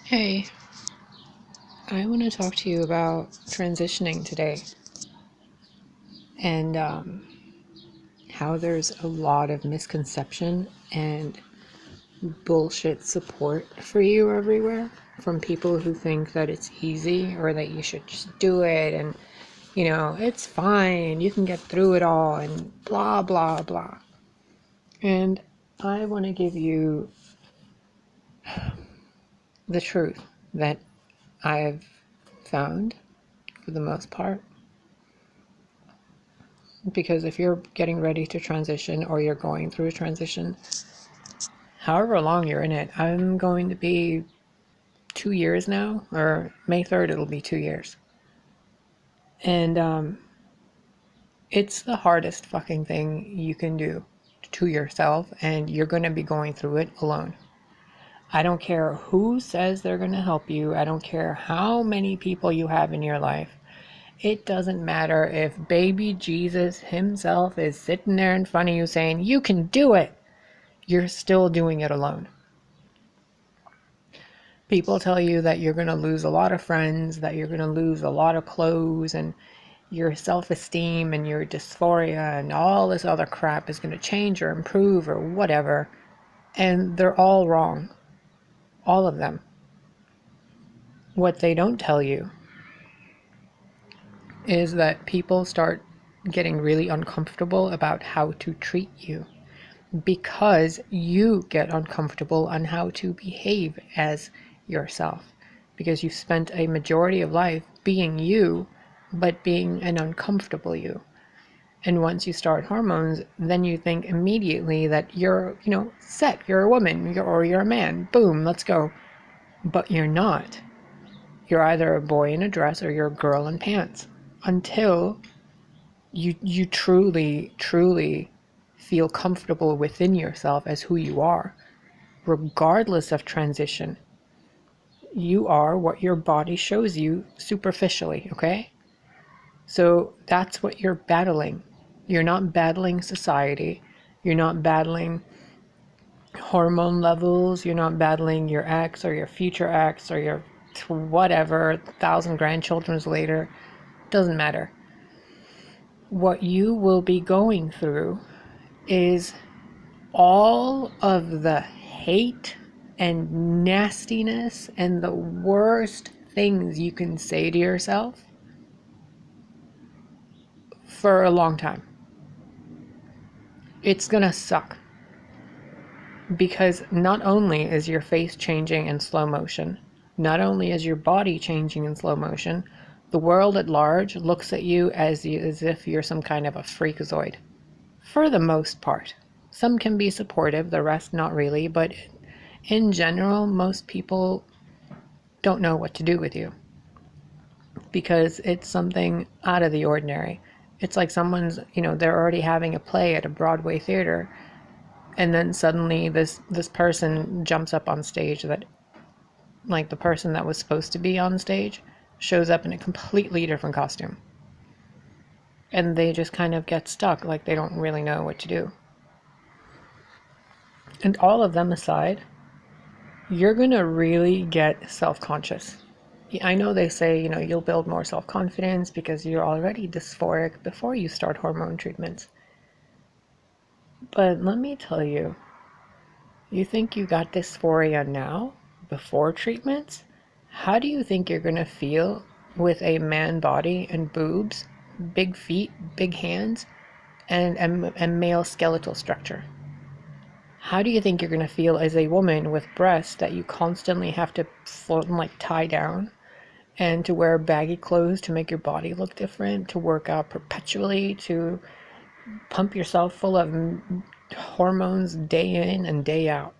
Hey, I want to talk to you about transitioning today and how there's a lot of misconception and bullshit support for you everywhere from people who think that it's easy or that you should just do it and, it's fine, you can get through it all and blah, blah, blah. And I want to give you the truth that I've found for the most part. Because if you're getting ready to transition or you're going through a transition, however long you're in it, I'm going to be 2 years now, or May 3rd, it'll be 2 years. And it's the hardest fucking thing you can do to yourself, and you're going to be going through it alone. I don't care who says they're going to help you. I don't care how many people you have in your life. It doesn't matter if baby Jesus himself is sitting there in front of you saying, you can do it. You're still doing it alone. People tell you that you're going to lose a lot of friends, that you're going to lose a lot of clothes, and your self-esteem and your dysphoria and all this other crap is going to change or improve or whatever. And they're all wrong. All of them. What they don't tell you is that people start getting really uncomfortable about how to treat you because you get uncomfortable on how to behave as yourself, because you spent a majority of life being you, but being an uncomfortable you. And once you start hormones, then you think immediately that you're, set, you're a woman, or you're a man, boom, let's go. But you're not. You're either a boy in a dress or you're a girl in pants. Until you truly feel comfortable within yourself as who you are, regardless of transition. You are what your body shows you superficially, okay? So that's what you're battling. You're not battling society. You're not battling hormone levels. You're not battling your ex or your future ex or your whatever, 1,000 grandchildren later. Doesn't matter. What you will be going through is all of the hate and nastiness and the worst things you can say to yourself for a long time. It's gonna suck. Because not only is your face changing in slow motion, not only is your body changing in slow motion, the world at large looks at you as if you're some kind of a freakazoid. For the most part. Some can be supportive, the rest not really, but in general, most people don't know what to do with you. Because it's something out of the ordinary. It's like someone's, they're already having a play at a Broadway theater, and then suddenly this person jumps up on stage that, like, the person that was supposed to be on stage shows up in a completely different costume. And they just kind of get stuck, like they don't really know what to do. And all of them aside, you're going to really get self-conscious. I know they say, you'll build more self-confidence because you're already dysphoric before you start hormone treatments. But let me tell you, you think you got dysphoria now, before treatments? How do you think you're going to feel with a man body and boobs, big feet, big hands, and male skeletal structure? How do you think you're going to feel as a woman with breasts that you constantly have to tie down, and to wear baggy clothes to make your body look different, to work out perpetually, to pump yourself full of hormones day in and day out?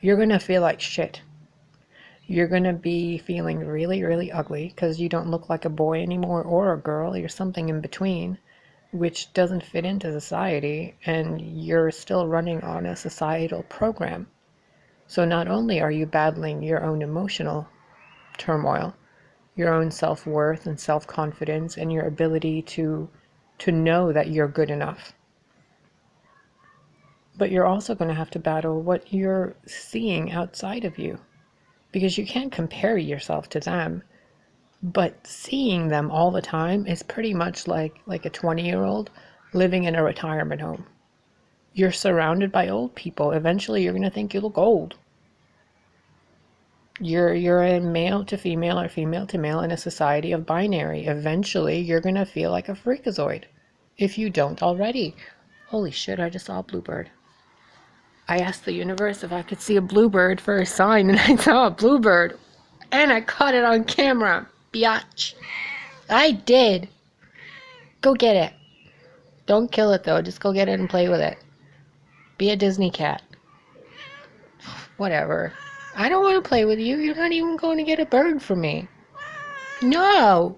You're going to feel like shit. You're going to be feeling really ugly because you don't look like a boy anymore or a girl. You're something in between, which doesn't fit into society, and you're still running on a societal program. So not only are you battling your own emotional turmoil, your own self-worth and self-confidence and your ability to know that you're good enough, but you're also going to have to battle what you're seeing outside of you. because you can't compare yourself to them. But seeing them all the time is pretty much like a 20-year-old living in a retirement home. You're surrounded by old people. Eventually you're going to think you look old. You're a male to female or female to male in a society of binary. Eventually you're going to feel like a freakazoid if you don't already. Holy shit, I just saw a bluebird. I asked the universe if I could see a bluebird for a sign, and I saw a bluebird. And I caught it on camera. Biatch. I did. Go get it. Don't kill it though. Just go get it and play with it. Be a Disney cat. Whatever. I don't want to play with you. You're not even going to get a bird from me. No.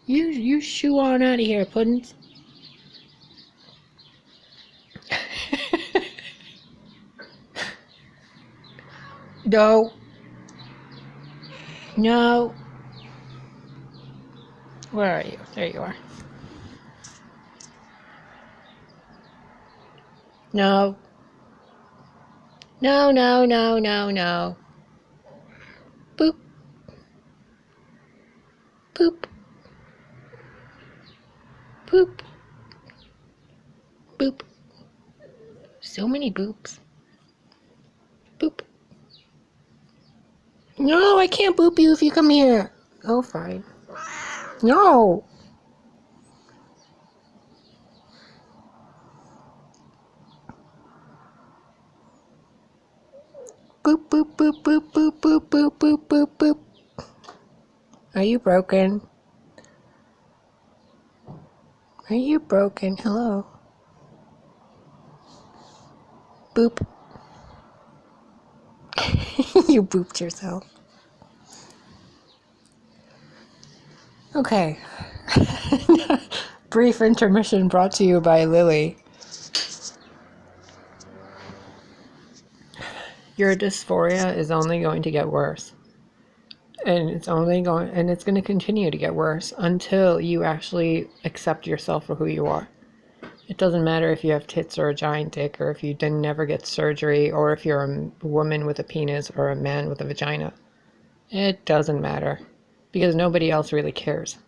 You shoo on out of here, Puddins. No. No. Where are you? There you are. No. No, no, no, no, no. Boop. Boop. Boop. Boop. So many boops. Boop. No, I can't boop you if you come here. Oh, fine. No. Boop, boop, boop, boop, boop, boop, boop, boop, boop, boop. Are you broken? Are you broken? Hello? Boop. You booped yourself. Okay. Brief intermission brought to you by Lily. Your dysphoria is only going to get worse. And it's going to continue to get worse until you actually accept yourself for who you are. It doesn't matter if you have tits or a giant dick, or if you didn't never get surgery, or if you're a woman with a penis or a man with a vagina. It doesn't matter, because nobody else really cares.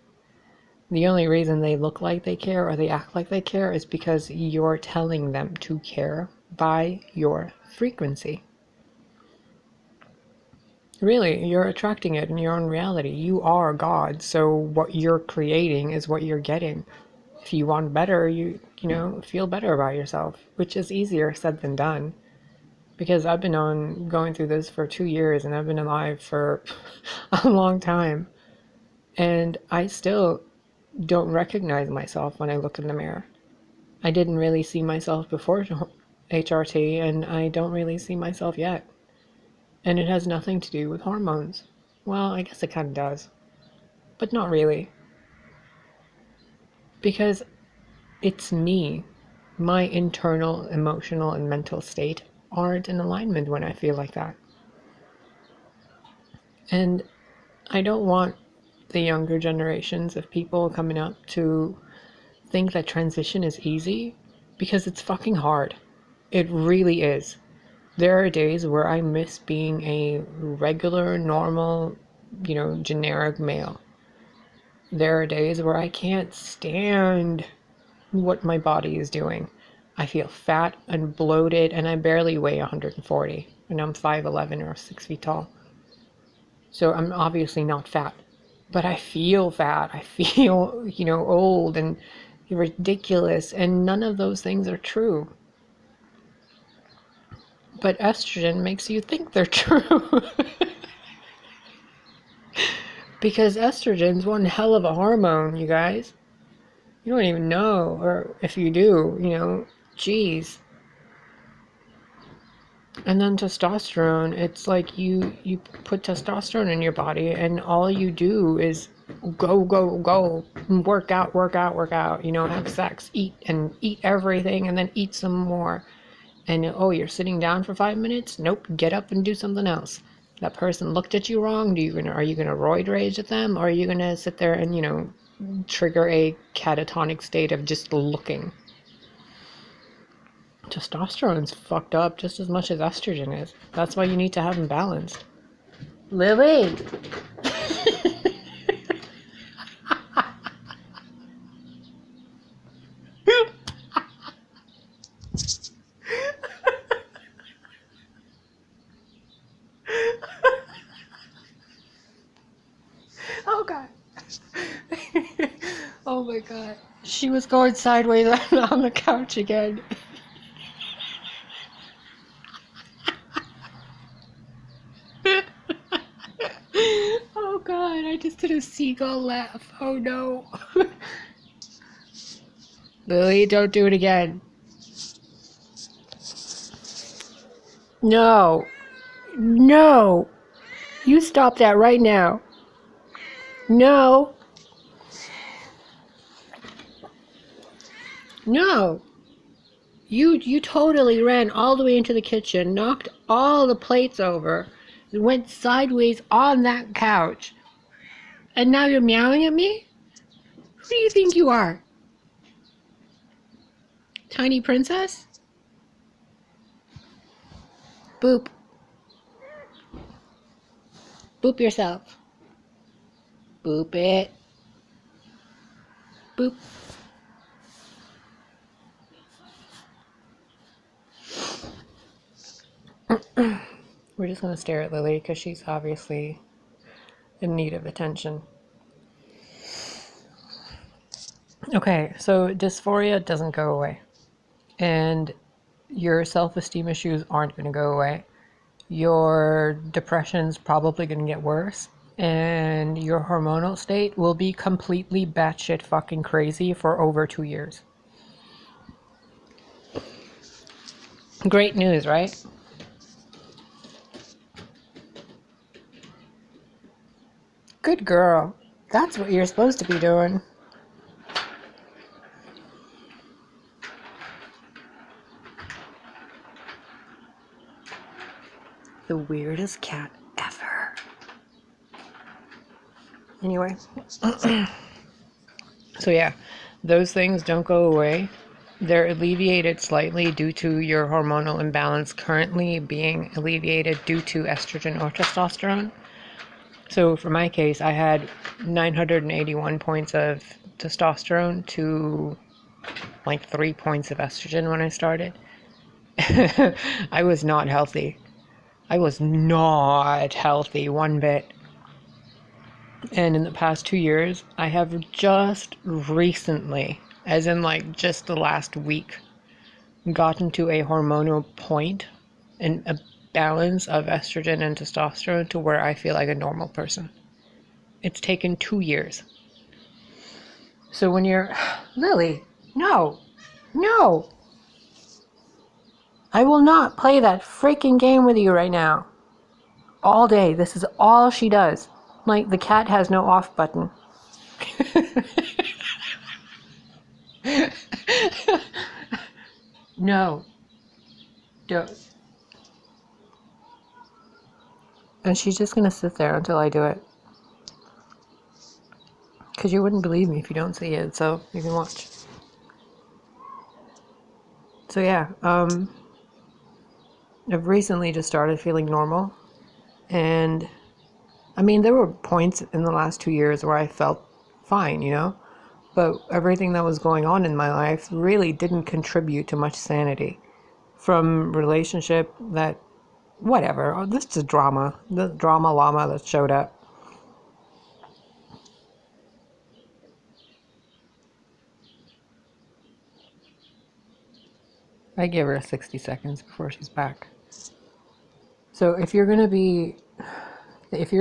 The only reason they look like they care or they act like they care is because you're telling them to care by your frequency. Really, you're attracting it in your own reality. You are God, so what you're creating is what you're getting. If you want better, you feel better about yourself, which is easier said than done. Because I've been going through this for 2 years, and I've been alive for a long time. And I still don't recognize myself when I look in the mirror. I didn't really see myself before HRT, and I don't really see myself yet. And it has nothing to do with hormones. Well, I guess it kind of does. But not really. Because it's me. My internal, emotional, and mental state aren't in alignment when I feel like that. And I don't want the younger generations of people coming up to think that transition is easy, because it's fucking hard. It really is. There are days where I miss being a regular, normal, generic male. There are days where I can't stand what my body is doing. I feel fat and bloated, and I barely weigh 140, and I'm 5'11" or 6 feet tall. So I'm obviously not fat, but I feel fat. I feel, old and ridiculous, and none of those things are true. But estrogen makes you think they're true. Because estrogen's one hell of a hormone, you guys. You don't even know, or if you do, geez. And then testosterone, it's like you put testosterone in your body, and all you do is go, go, go, work out, have sex, eat everything, and then eat some more. And you're sitting down for 5 minutes? Nope, get up and do something else. That person looked at you wrong. Are you gonna roid rage at them, or are you gonna sit there and trigger a catatonic state of just looking? Testosterone's fucked up just as much as estrogen is. That's why you need to have them balanced. Lily! Oh god. Oh my god. She was going sideways on the couch again. Oh god, I just did a seagull laugh. Oh no. Lily, don't do it again. No. No. You stop that right now. No. No. You totally ran all the way into the kitchen, knocked all the plates over, went sideways on that couch, and now you're meowing at me? Who do you think you are? Tiny princess? Boop. Boop yourself. Boop it. Boop. We're just going to stare at Lily because she's obviously in need of attention. Okay, so dysphoria doesn't go away. And your self-esteem issues aren't going to go away. Your depression's probably going to get worse. And your hormonal state will be completely batshit fucking crazy for over 2 years. Great news, right? Good girl. That's what you're supposed to be doing. The weirdest cat ever. Anyway. So yeah, those things don't go away. They're alleviated slightly due to your hormonal imbalance currently being alleviated due to estrogen or testosterone. So for my case, I had 981 points of testosterone to like 3 points of estrogen when I started. I was not healthy. I was not healthy one bit. And in the past 2 years, I have just recently, as in like just the last week, gotten to a hormonal point and a balance of estrogen and testosterone to where I feel like a normal person. It's taken 2 years. So when you're, Lily, no, no. I will not play that freaking game with you right now. All day. This is all she does. Like, the cat has no off button. No. Don't. And she's just going to sit there until I do it. Because you wouldn't believe me if you don't see it, so you can watch. So yeah, I've recently just started feeling normal. And, I mean, there were points in the last 2 years where I felt fine, you know? But everything that was going on in my life really didn't contribute to much sanity. From relationship that, whatever, oh, this is drama. The drama llama that showed up. I give her 60 seconds before she's back. So if you're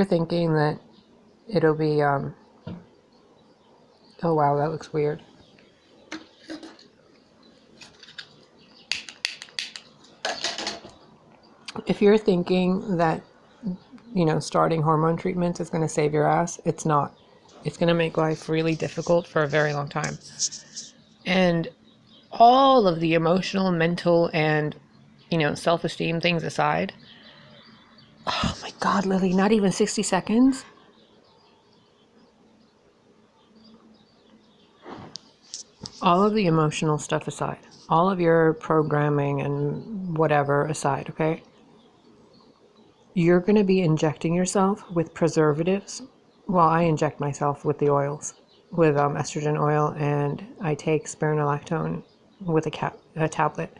thinking that it'll be, oh wow, that looks weird. If you're thinking that, you know, starting hormone treatments is going to save your ass, it's not. It's going to make life really difficult for a very long time. And all of the emotional, mental, and, you know, self-esteem things aside, oh my God, Lily, not even 60 seconds? All of the emotional stuff aside, all of your programming and whatever aside, okay? you're going to be injecting yourself with preservatives. Well, I inject myself with the oils, with estrogen oil, and I take spironolactone with a tablet.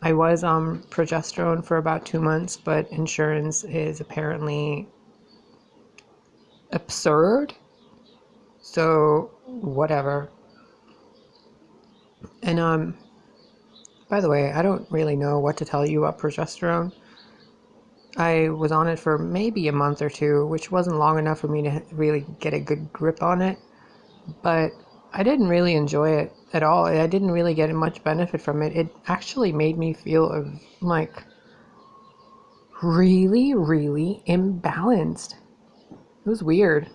I was progesterone for about 2 months, but insurance is apparently absurd. So whatever. And by the way, I don't really know what to tell you about progesterone. I was on it for maybe a month or two, which wasn't long enough for me to really get a good grip on it. But I didn't really enjoy it at all. I didn't really get much benefit from it. It actually made me feel like really, really imbalanced. It was weird.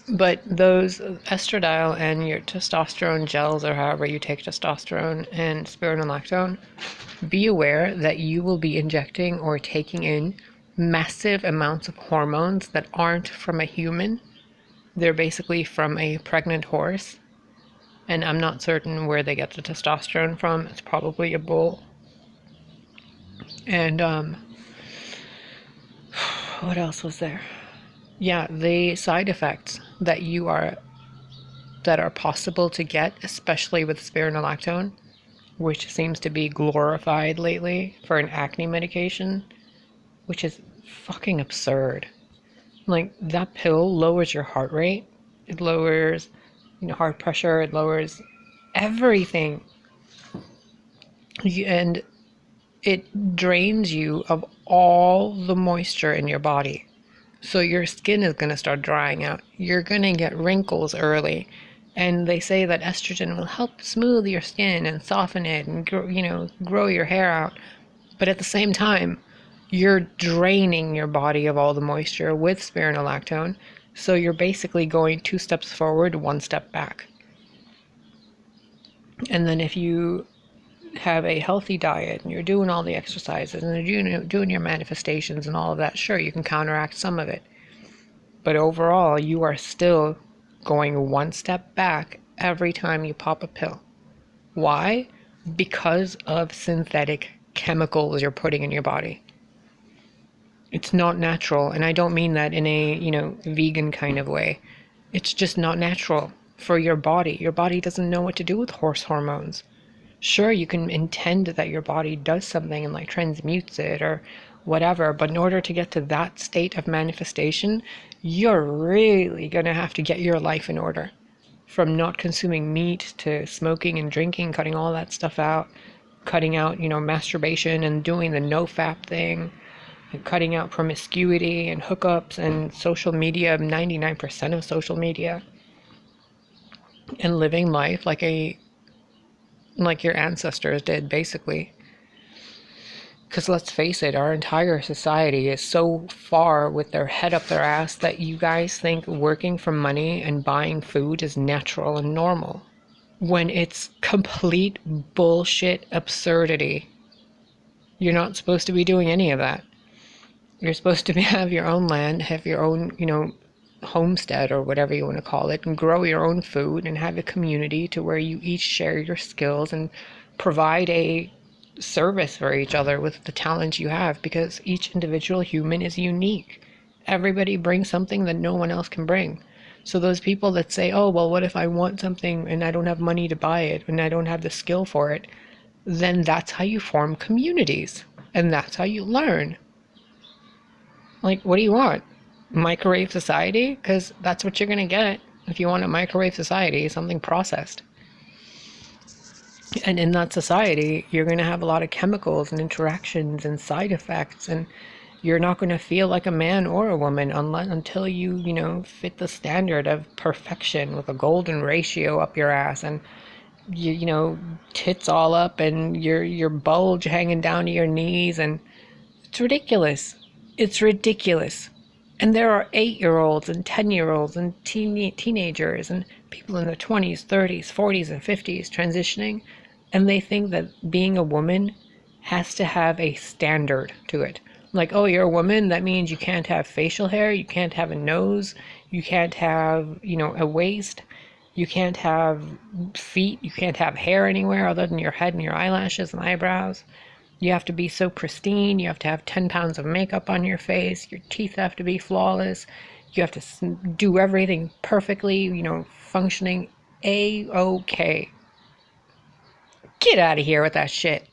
But those estradiol and your testosterone gels, or however you take testosterone and spironolactone, be aware that you will be injecting or taking in massive amounts of hormones that aren't from a human. They're basically from a pregnant horse. And I'm not certain where they get the testosterone from. It's probably a bull. And what else was there? Yeah, the side effects that are possible to get, especially with spironolactone, which seems to be glorified lately for an acne medication, which is fucking absurd. Like, that pill lowers your heart rate, it lowers, heart pressure, it lowers everything, and it drains you of all the moisture in your body. So your skin is going to start drying out. You're going to get wrinkles early. And they say that estrogen will help smooth your skin and soften it and grow your hair out. But at the same time, you're draining your body of all the moisture with spironolactone. So you're basically going 2 steps forward, 1 step back. And then if you have a healthy diet and you're doing all the exercises and you're doing your manifestations and all of that, sure, you can counteract some of it. But overall, you are still going 1 step back every time you pop a pill. Why? Because of synthetic chemicals you're putting in your body. It's not natural, and I don't mean that in a, vegan kind of way. It's just not natural for your body. Your body doesn't know what to do with horse hormones. Sure, you can intend that your body does something and transmutes it or whatever, but in order to get to that state of manifestation, you're really going to have to get your life in order. From not consuming meat to smoking and drinking, cutting all that stuff out, cutting out, masturbation and doing the no-fap thing, and cutting out promiscuity and hookups and social media, 99% of social media, and living life like your ancestors did, basically. Because let's face it, our entire society is so far with their head up their ass that you guys think working for money and buying food is natural and normal, when it's complete bullshit absurdity. You're not supposed to be doing any of that. You're supposed to have your own land, have your own, homestead or whatever you want to call it, and grow your own food and have a community to where you each share your skills and provide a service for each other with the talents you have, because each individual human is unique. Everybody brings something that no one else can bring. So those people that say, oh, well, what if I want something and I don't have money to buy it and I don't have the skill for it, then that's how you form communities and that's how you learn. What do you want? Microwave society? Because that's what you're going to get if you want a microwave society, something processed. And in that society, you're going to have a lot of chemicals and interactions and side effects, and you're not going to feel like a man or a woman until you, fit the standard of perfection with a golden ratio up your ass and tits all up and your bulge hanging down to your knees, and it's ridiculous. It's ridiculous. And there are 8-year-olds and 10-year-olds and teenagers and people in their 20s, 30s, 40s, and 50s transitioning, and they think that being a woman has to have a standard to it. Oh, you're a woman, that means you can't have facial hair, you can't have a nose, you can't have, a waist, you can't have feet, you can't have hair anywhere other than your head and your eyelashes and eyebrows. You have to be so pristine. You have to have 10 pounds of makeup on your face. Your teeth have to be flawless. You have to do everything perfectly, functioning A-OK. Get out of here with that shit.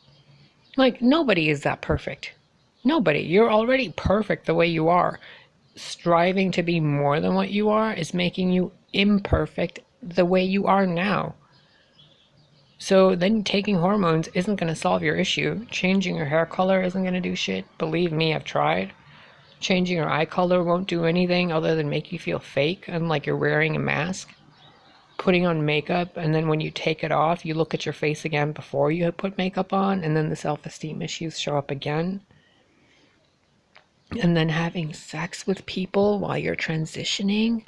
Like, nobody is that perfect. Nobody. You're already perfect the way you are. Striving to be more than what you are is making you imperfect the way you are now. So then taking hormones isn't going to solve your issue. Changing your hair color isn't going to do shit. Believe me, I've tried. Changing your eye color won't do anything other than make you feel fake and like you're wearing a mask. Putting on makeup, and then when you take it off, you look at your face again before you put makeup on, and then the self-esteem issues show up again. And then having sex with people while you're transitioning.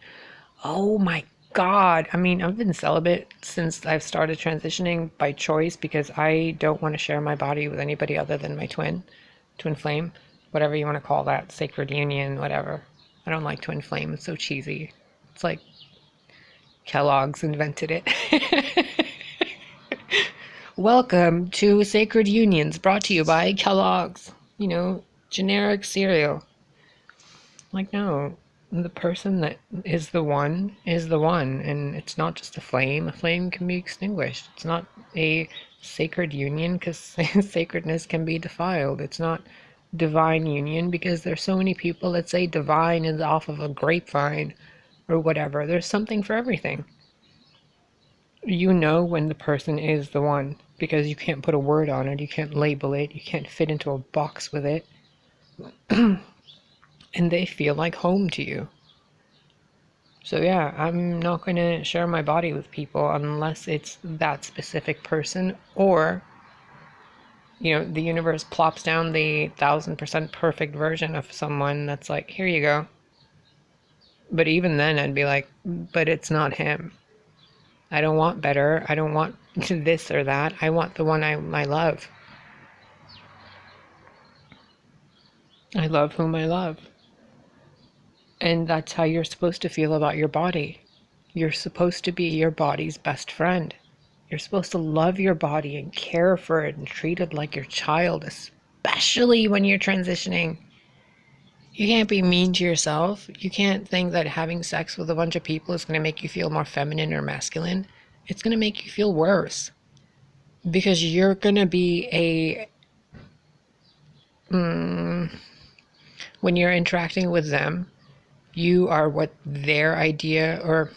Oh my God. I mean, I've been celibate since I've started transitioning by choice because I don't want to share my body with anybody other than my twin flame, whatever you want to call that, sacred union, whatever. I don't like twin flame. It's so cheesy. It's like Kellogg's invented it. Welcome to Sacred Unions, brought to you by Kellogg's. Generic cereal. Like, no. The person that is the one, and it's not just a flame. A flame can be extinguished. It's not a sacred union because sacredness can be defiled. It's not divine union because there's so many people that say divine is off of a grapevine or whatever. There's something for everything. You know when the person is the one because you can't put a word on it, you can't label it, you can't fit into a box with it. And they feel like home to you. So yeah, I'm not going to share my body with people unless it's that specific person, or the universe plops down the 1000% perfect version of someone that's like, here you go. But even then I'd be like, but it's not him. I don't want better. I don't want this or that. I want the one I love. I love whom I love. And that's how you're supposed to feel about your body. You're supposed to be your body's best friend. You're supposed to love your body and care for it and treat it like your child, especially when you're transitioning. You can't be mean to yourself. You can't think that having sex with a bunch of people is going to make you feel more feminine or masculine. It's going to make you feel worse. Because you're going to be when you're interacting with them, you are what their idea, or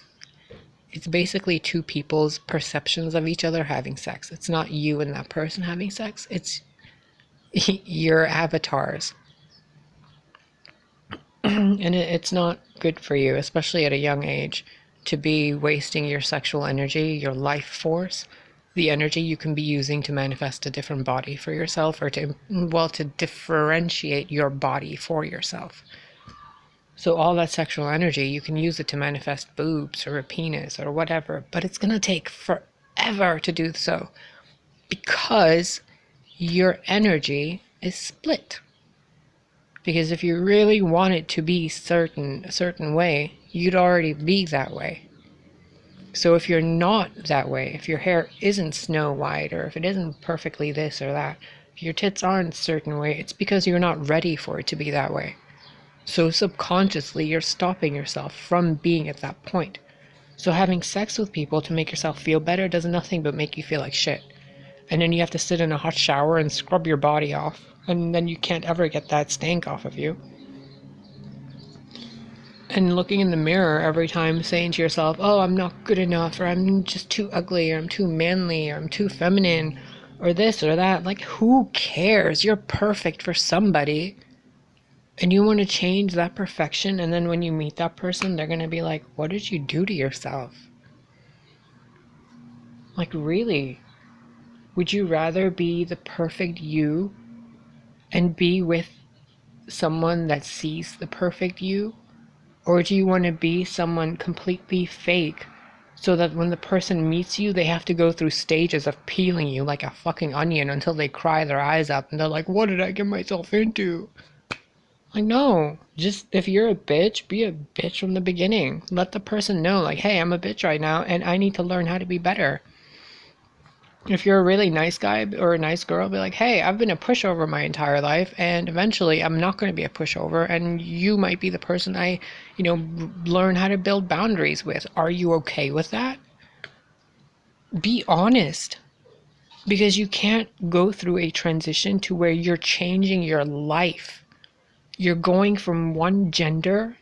it's basically two people's perceptions of each other having sex. It's not you and that person having sex. It's your avatars. And it's not good for you, especially at a young age, to be wasting your sexual energy, your life force, the energy you can be using to manifest a different body for yourself, or to differentiate your body for yourself. So all that sexual energy, you can use it to manifest boobs or a penis or whatever, but it's going to take forever to do so because your energy is split. Because if you really want it to be a certain way, you'd already be that way. So if you're not that way, if your hair isn't snow white, or if it isn't perfectly this or that, if your tits aren't a certain way, it's because you're not ready for it to be that way. So subconsciously, you're stopping yourself from being at that point. So having sex with people to make yourself feel better does nothing but make you feel like shit. And then you have to sit in a hot shower and scrub your body off. And then you can't ever get that stank off of you. And looking in the mirror every time saying to yourself, oh, I'm not good enough, or I'm just too ugly, or I'm too manly, or I'm too feminine, or this or that. Like, who cares? You're perfect for somebody. And you want to change that perfection, and then when you meet that person, they're going to be like, what did you do to yourself? Like, really? Would you rather be the perfect you and be with someone that sees the perfect you? Or do you want to be someone completely fake so that when the person meets you, they have to go through stages of peeling you like a fucking onion until they cry their eyes up and they're like, what did I get myself into? Like, no, just if you're a bitch, be a bitch from the beginning. Let the person know, like, hey, I'm a bitch right now and I need to learn how to be better. If you're a really nice guy or a nice girl, be like, hey, I've been a pushover my entire life, and eventually I'm not going to be a pushover, and you might be the person I, learn how to build boundaries with. Are you okay with that? Be honest, because you can't go through a transition to where you're changing your life. You're going from one gender,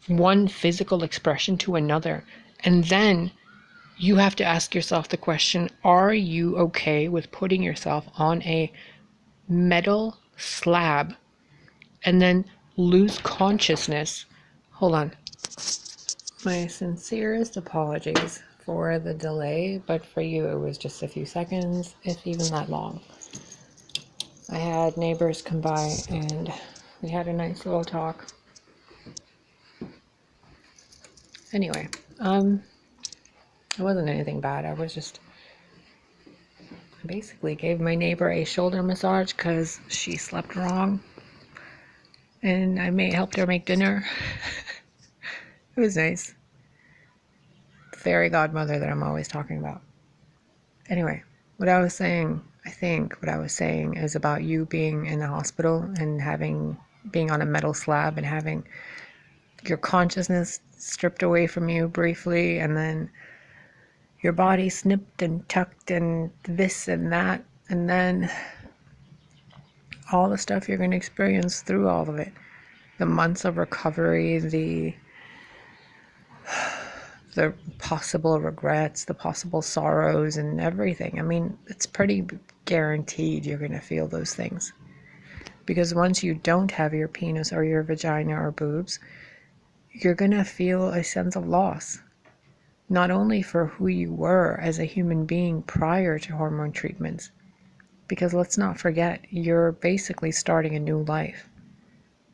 one physical expression to another, and then you have to ask yourself the question, are you okay with putting yourself on a metal slab and then lose consciousness? Hold on. My sincerest apologies for the delay, but for you it was just a few seconds, if even that long. I had neighbors come by and we had a nice little talk. Anyway, it wasn't anything bad. I basically gave my neighbor a shoulder massage because she slept wrong, and I helped her make dinner. It was nice. Fairy godmother that I'm always talking about. Anyway, what I was saying is about you being in the hospital and being on a metal slab and having your consciousness stripped away from you briefly, and then your body snipped and tucked and this and that, and then all the stuff you're going to experience through all of it. The months of recovery, the possible regrets, the possible sorrows, and everything. I mean, it's pretty guaranteed you're going to feel those things. Because once you don't have your penis or your vagina or boobs, you're going to feel a sense of loss. Not only for who you were as a human being prior to hormone treatments, because let's not forget, you're basically starting a new life,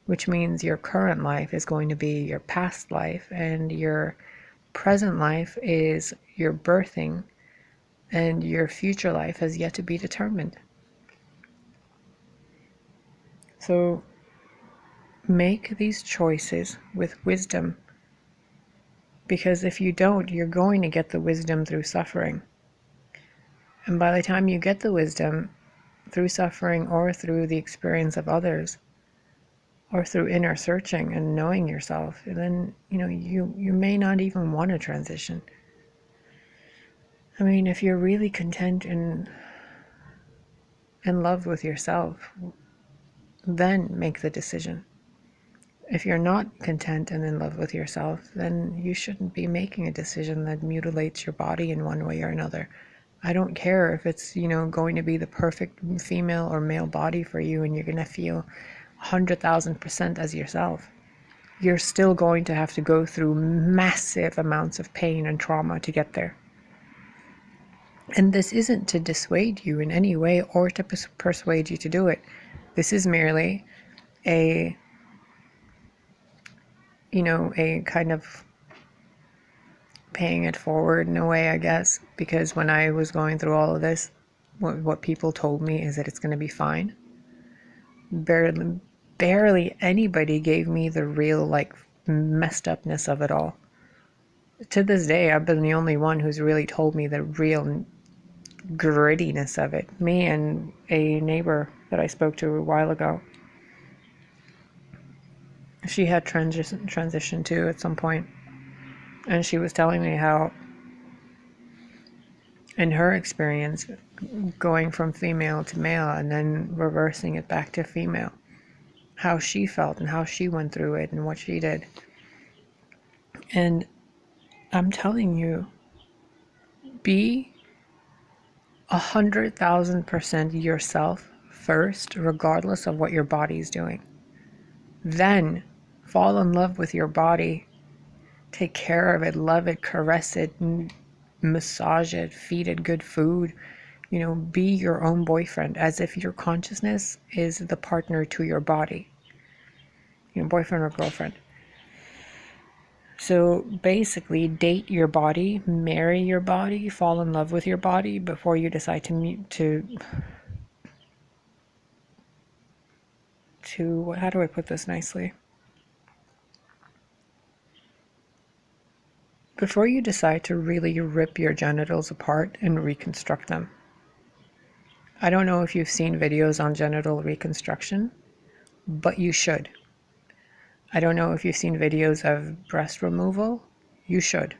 which means your current life is going to be your past life, and your present life is your birthing, and your future life has yet to be determined. So make these choices with wisdom, because if you don't, you're going to get the wisdom through suffering. And by the time you get the wisdom through suffering or through the experience of others, or through inner searching and knowing yourself, then you may not even want to transition. I mean, if you're really content and in love with yourself, then make the decision. If you're not content and in love with yourself, then you shouldn't be making a decision that mutilates your body in one way or another. I don't care if it's, going to be the perfect female or male body for you and you're going to feel 100,000% as yourself. You're still going to have to go through massive amounts of pain and trauma to get there. And this isn't to dissuade you in any way or to persuade you to do it. This is merely a kind of paying it forward in a way, I guess, because when I was going through all of this, what people told me is that it's going to be fine. Barely anybody gave me the real, messed upness of it all. To this day, I've been the only one who's really told me the real grittiness of it. Me and a neighbor that I spoke to a while ago. She had transitioned too at some point. And she was telling me how, in her experience, going from female to male and then reversing it back to female, how she felt and how she went through it and what she did. And I'm telling you, be 100,000% yourself first, regardless of what your body's doing. Then fall in love with your body. Take care of it, love it, caress it, massage it, feed it good food. Be your own boyfriend, as if your consciousness is the partner to your body. Boyfriend or girlfriend. So basically, date your body, marry your body, fall in love with your body before you decide how do I put this nicely? Before you decide to really rip your genitals apart and reconstruct them. I don't know if you've seen videos on genital reconstruction, but you should. I don't know if you've seen videos of breast removal. You should.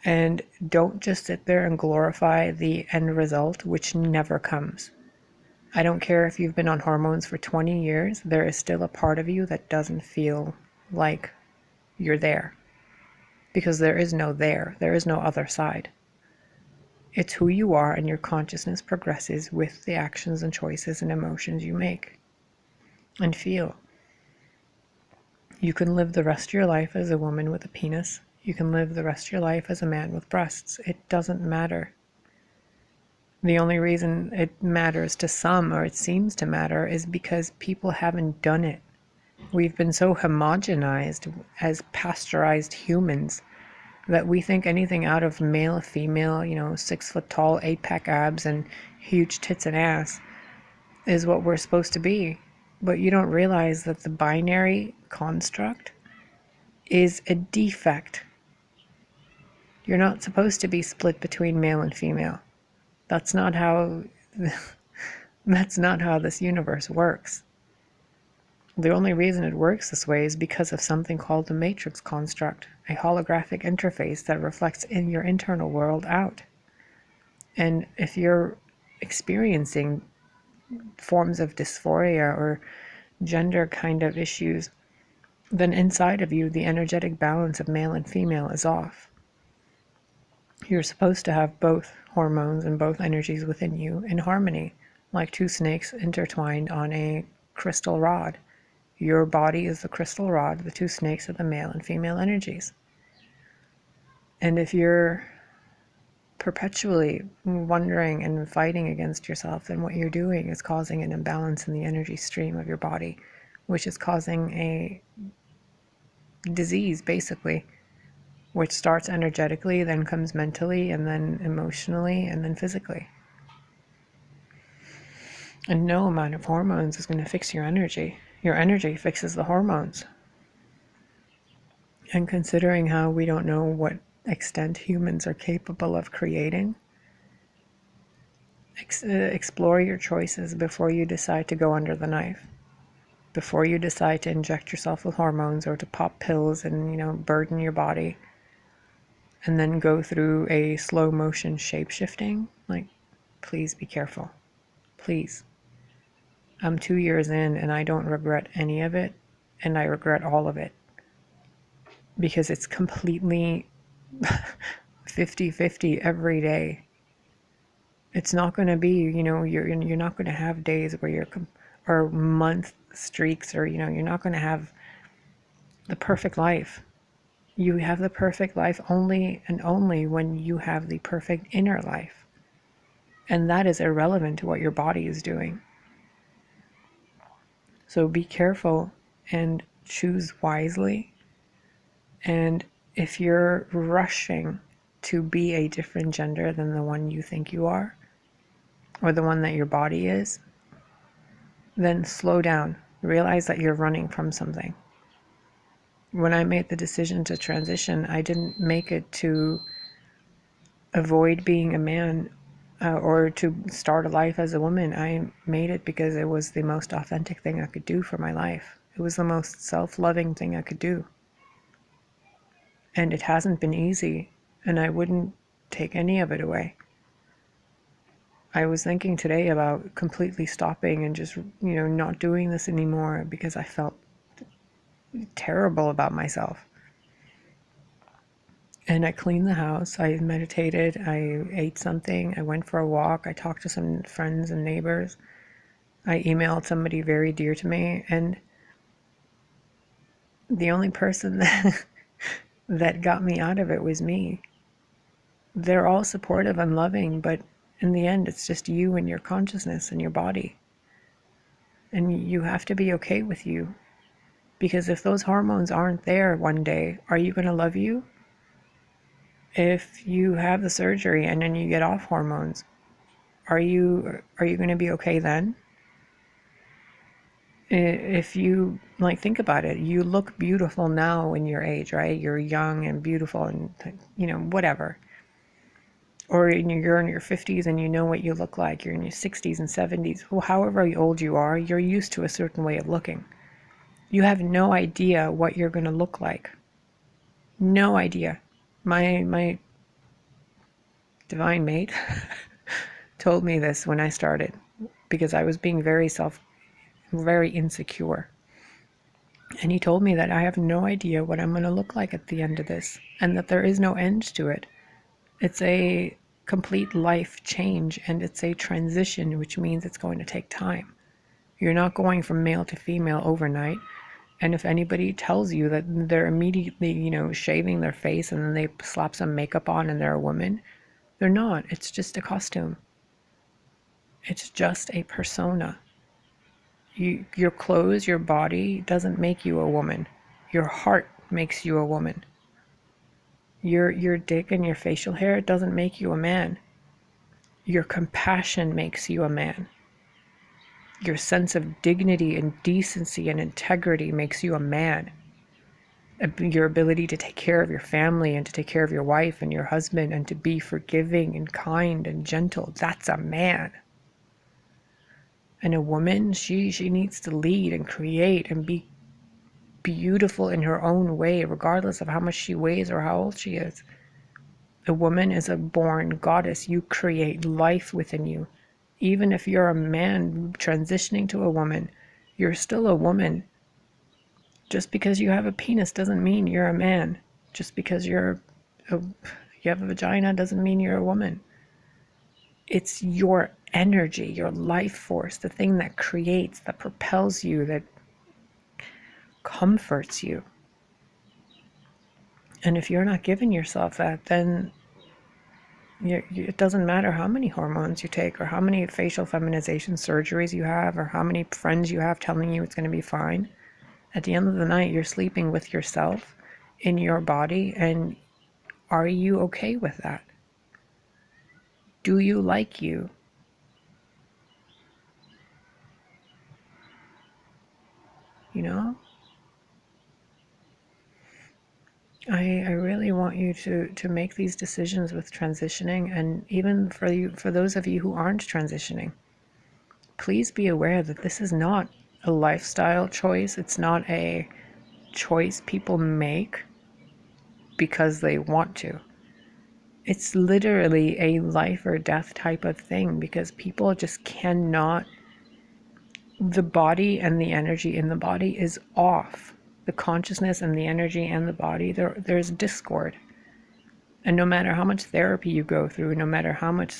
And don't just sit there and glorify the end result, which never comes. I don't care if you've been on hormones for 20 years, there is still a part of you that doesn't feel like you're there. Because there is no there. There is no other side. It's who you are, and your consciousness progresses with the actions and choices and emotions you make and feel. You can live the rest of your life as a woman with a penis. You can live the rest of your life as a man with breasts. It doesn't matter. The only reason it matters to some, or it seems to matter, is because people haven't done it. We've been so homogenized as pasteurized humans that we think anything out of male, female, 6 foot tall, 8-pack abs and huge tits and ass is what we're supposed to be. But you don't realize that the binary construct is a defect. You're not supposed to be split between male and female. That's not how this universe works. The only reason it works this way is because of something called the matrix construct, a holographic interface that reflects in your internal world out. And if you're experiencing forms of dysphoria or gender kind of issues, then inside of you, the energetic balance of male and female is off. You're supposed to have both hormones and both energies within you in harmony, like two snakes intertwined on a crystal rod. Your body is the crystal rod, the two snakes are the male and female energies. And if you're perpetually wondering and fighting against yourself, then what you're doing is causing an imbalance in the energy stream of your body, which is causing a disease, basically, which starts energetically, then comes mentally, and then emotionally, and then physically. And no amount of hormones is going to fix your energy. Your energy fixes the hormones. And considering how we don't know what extent humans are capable of creating, explore your choices before you decide to go under the knife. Before you decide to inject yourself with hormones or to pop pills and, burden your body and then go through a slow motion shape shifting, please be careful. Please. I'm 2 years in and I don't regret any of it, and I regret all of it because it's completely 50-50 every day. It's not going to be, you're not going to have days where or month streaks, or, you're not going to have the perfect life. You have the perfect life only and only when you have the perfect inner life. And that is irrelevant to what your body is doing. So be careful and choose wisely. And if you're rushing to be a different gender than the one you think you are, or the one that your body is, then slow down. Realize that you're running from something. When I made the decision to transition, I didn't make it to avoid being a man or to start a life as a woman. I made it because it was the most authentic thing I could do for my life. It was the most self-loving thing I could do. And it hasn't been easy, and I wouldn't take any of it away. I was thinking today about completely stopping and just, not doing this anymore because I felt terrible about myself. And I cleaned the house, I meditated, I ate something, I went for a walk, I talked to some friends and neighbors, I emailed somebody very dear to me, and the only person that got me out of it was me. They're all supportive and loving, but in the end, it's just you and your consciousness and your body. And you have to be okay with you. Because if those hormones aren't there one day, are you going to love you? If you have the surgery and then you get off hormones, are you going to be okay then? If you, think about it, you look beautiful now in your age, right? You're young and beautiful and, whatever. Or you're in your 50s and you know what you look like. You're in your 60s and 70s. Well, however old you are, you're used to a certain way of looking. You have no idea what you're going to look like. No idea. My divine mate told me this when I started, because I was being very insecure. And he told me that I have no idea what I'm going to look like at the end of this, and that there is no end to it. It's a complete life change, and it's a transition, which means it's going to take time. You're not going from male to female overnight. And if anybody tells you that they're immediately, shaving their face and then they slap some makeup on and they're a woman, they're not. It's just a costume. It's just a persona. Your clothes, your body doesn't make you a woman. Your heart makes you a woman. Your dick and your facial hair doesn't make you a man. Your compassion makes you a man. Your sense of dignity and decency and integrity makes you a man. Your ability to take care of your family and to take care of your wife and your husband and to be forgiving and kind and gentle, that's a man. And a woman, she needs to lead and create and be beautiful in her own way, regardless of how much she weighs or how old she is. A woman is a born goddess. You create life within you. Even if you're a man transitioning to a woman, you're still a woman. Just because you have a penis doesn't mean you're a man. Just because you have a vagina doesn't mean you're a woman. It's your energy, your life force, the thing that creates, that propels you, that comforts you. And if you're not giving yourself that, then it doesn't matter how many hormones you take or how many facial feminization surgeries you have or how many friends you have telling you it's going to be fine. At the end of the night, you're sleeping with yourself in your body, and are you okay with that? Do you like you? I really want you to make these decisions with transitioning, and even for those of you who aren't transitioning, please be aware that this is not a lifestyle choice. It's not a choice people make because they want to. It's literally a life or death type of thing, because people just cannot. The body and the energy in the body is off. The consciousness and the energy and the body, there's discord. And no matter how much therapy you go through, no matter how much